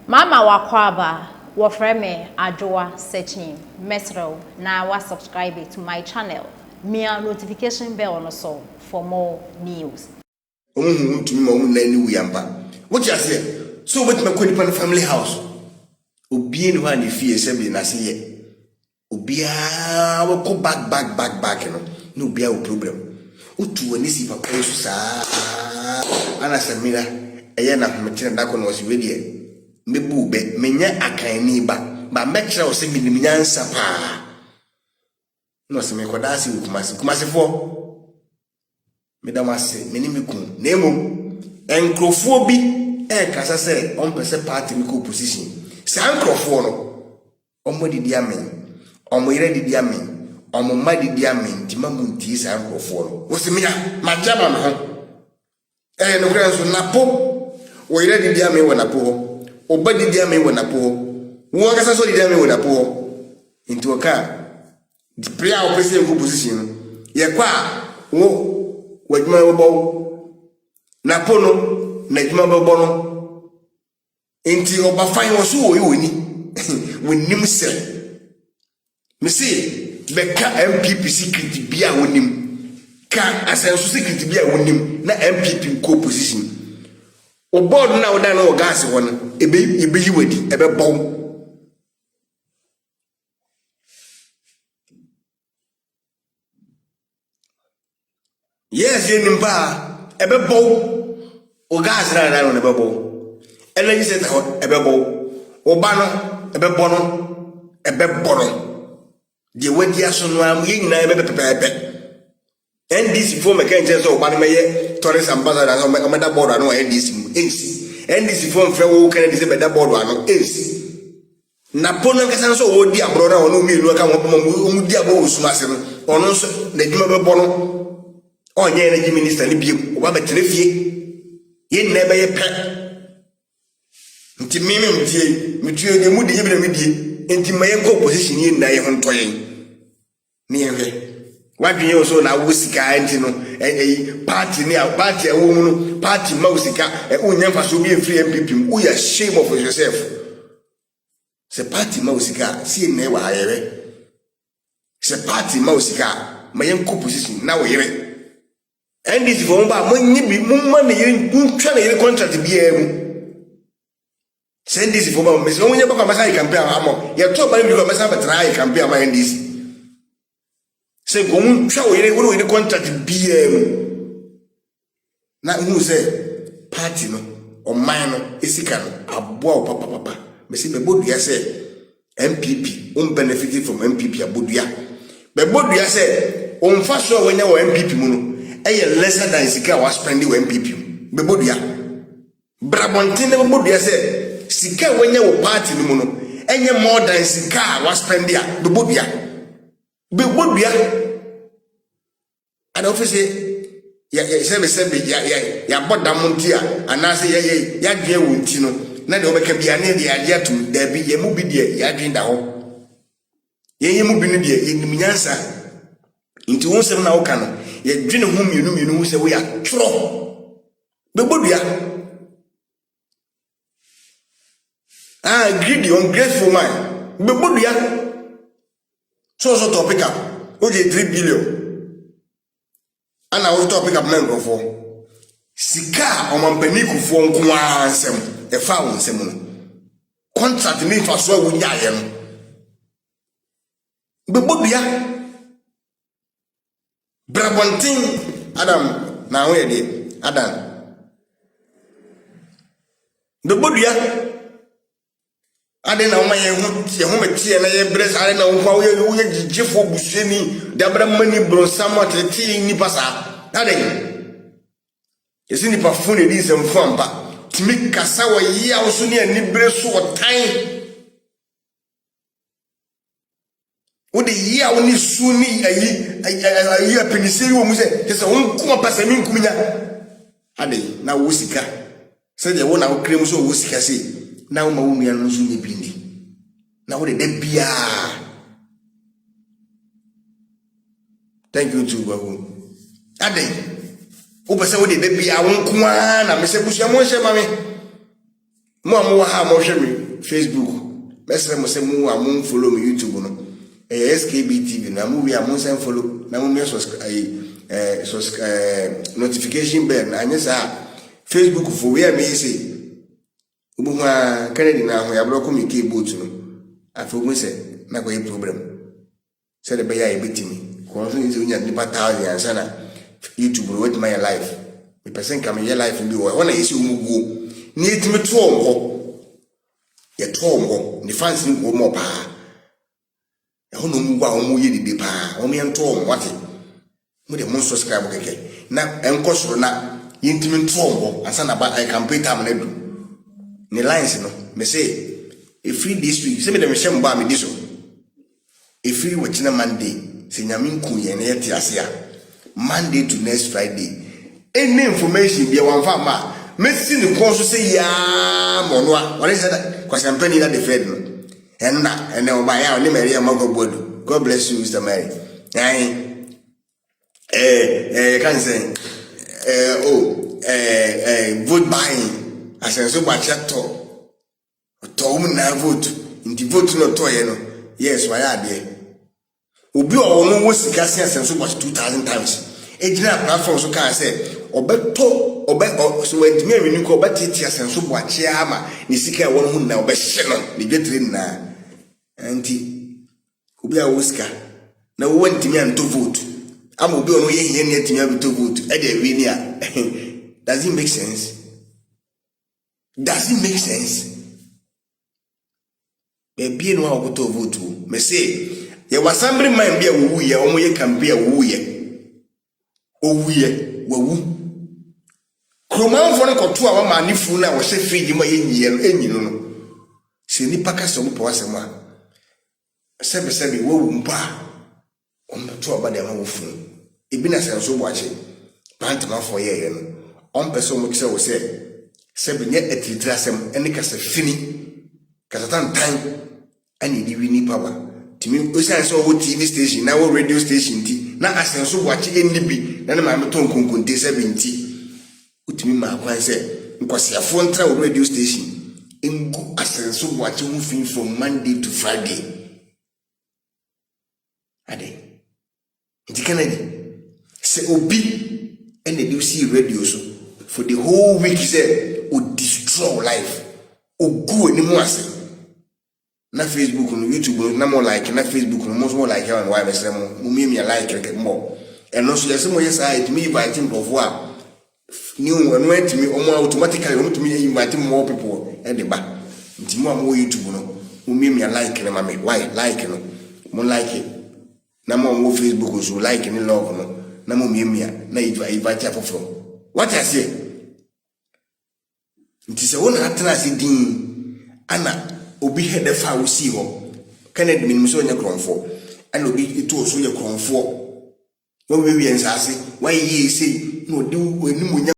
Mama wakwaba wafreme ajoa searching mesro na wa subscribe to my channel. Mia notification bell on so for more news. Omu to me omu na ni wiyamba. What you say? So what me kwani pan family house. Obi ni wa ni fie se bi na se ye. Obia wo ko back no. No obia wo problem. Utu woni si papa yesu sa. Ana samira eye na metire ndako no si wedi mebu be menya akani ba mekra o se minim nyansa pa no se me koda se kumase fo medamase menimikun na emom enkrofo bi kasa se on pese party mi ko opposition se enkrofo no omo didi amen omo ire didi amen omo ma didi amen ti mamunti se enkrofo no wo se menya majaba no no kra so napo wo ire didi amen wo napo ho oba didi ame wona po wo akasa so didi ame wona po into oka the prayer of president position ye kwa wo wadwuma wo na po no na dwuma bo no enti oba fan wo so wo yoni wonim se me see beka NPP secret bia wonim ka asenso secret bia wonim na NPP ko position o board na wo dan no gas won ebe yi wadi ebe bon yes ye nimba ebe bon o gas na dan no ebe bon ele yi se ta ebe bon o ba no ebe bon no ebe bon de wadi aso no am ye nyina ebe pepepe NDC for me can just so ba no meye tourist ambassador so me da board no NDC mu NDC for mfre wo kan dey say be da board ano na pono kasa so wo di abro na ono mi lu aka wo mu di abo wo suma se no ono so na djuma be bono onye energy minister ni biem wo ba betre fie ye na be ye pe nti mimi mtie de mu di ye bi na mi die nti maye ko position ye na ye ho ntoyen ni ye wadwe yo so na wo sika enti no party ni party wo mu no party ma wo sika unya mfa so bi free NPP wo ya shame of yourself se party ma wo sika si na wa ayere se party ma wo sika ma yen ko position na wo yere NDC for mba mo nyi bi mo ma na yere ntwa na yere contract bi e mu se NDC for mba me se mo nya ba kwa masa campaign amo ye to ba ni ko masa ba try campaign ama NDC se gomu twa wo yere contract BM na hu se party no o man no esika no aboa o papa me se be bodua se NPP benefit from NPP abodua be bodua se o mfa so wanya wo NPP mu no lesser than sika wa spend wo NPP be bodua brabontin be bodua se sika wanya wo party no mu no more than sika wa spend ya be bodua and office ya ya boda muntia anase ya dwe wonti no na de obeka bia ne de ade atum da bi ye mu bi de ya dwen da ho ye mu bi ne de enim nyansa nti won sem na wo ka no ye dwen ho mienu se wo ya tro be bodua greedy ungrateful man be bodua so topic up o je 3 billion ana wo topic up men go for sika o mampani kufo nko ansem e fa wo nsem no contract ni fa so wo nyaye no be bodua brabontin adam na wo ye de adam be bodua ade na wo maye ho metie na ye bres ade na wo kwa wo ye jifo busueni dabra mani bronsama tete ni pasa ade yesi ni pa fune di sem famba timi kasa wo ye a wo so ni ani breso otan wo de ye a wo ni su ni ayi apenisiri wo mu se se wo kuma pasa mi nkuminya ade na wo sika se de wo na wo krem so wo sika se na wo ma wo nua no so ni bindi na wo de bia. Thank you to Babu. Ade. O pese wo de bia won ko na me se busia mo hye ma me. Mo ha mo hwe me. Facebook mesre mo se mu amon follow me YouTube no SKB TV na mu wi amon sen follow na mu me notification bell na anya sa Facebook for we me say ubu ha Kennedy na ho ya bro ko me ke boat no afa mu se na ko problem se de be ya e betimi ko so nzi unya ni pata ya sana YouTube no with my life the person come your life bi wo na yesi umuguo ni etimi to onko ye to onko ni fans ni ko mo pa ya hono mu gwa omo ye dide pa omo ye to onko wate mu de mo subscribe keke na enko soro na yintimi to onko asana ba I can pay time na du ni lines no me say if free this week say me dem shem ba me diso if free wachina Monday se nyame nku ye na ye ti ase a Monday to next Friday any information be one farmer messi ni konso say ya monwa what is that kwase mpani na the fed no ene oba ya oni meri amagobodu God bless you Mr. Mary can say vote buying asenso ba chato to na vote ndi vote no to ye no yes wa ya de obi o no wo sika se asenso ba 2000 times ejina platform so kan say obeto so wentimi awini ko obetiti asenso bo achia ama ni sika e won hu na obehye no ni dwetire na anti obi a wo sika na wo wentimi anto vote ama obi ono ye hia ni atimi abeto vote e dey win ya does it make sense be no wa go vote me say ye wasambri man bia wo ye omo ye campaign wo ye owuye wawu kroman fo ne koto a wa ma nifu na wo hye free ma ye enyino no se nipa ka so mpo asem a sebe wawu mpa o mto obade ma wo fu ebi na senso bo ache pantama fo ye no on person mo kise wo se sebe nye etitira asem ene ka se fini ka satan tan ani di wini power timi o say so wo TV station na wo radio station ti na asenso bo ache enibi na ma me ton konkonte 70 utimi ma kwan se nkwasiafo ntra wo radio station engu asenso bo ache hu fin from Monday to Friday ade nti kanani se obi ene do see radio so for the whole week say o destroy life o go ni mo ase na Facebook no YouTube na mo like na Facebook no mo like ya why me say mo me like mo eno so yesi mo yes it me invite of wa new and went me automatically want to me invite more people and the back nti mo am YouTube no mo me like na me why like no mo like it na mo Facebook so like ni love no na mo me na invite afoforo what I say nti se wona atena se din ana obi hede fa wo si ho Kennedy minim so nya kronfo ana obi ito so nya kronfo wo we nsase why ye say no de wo ni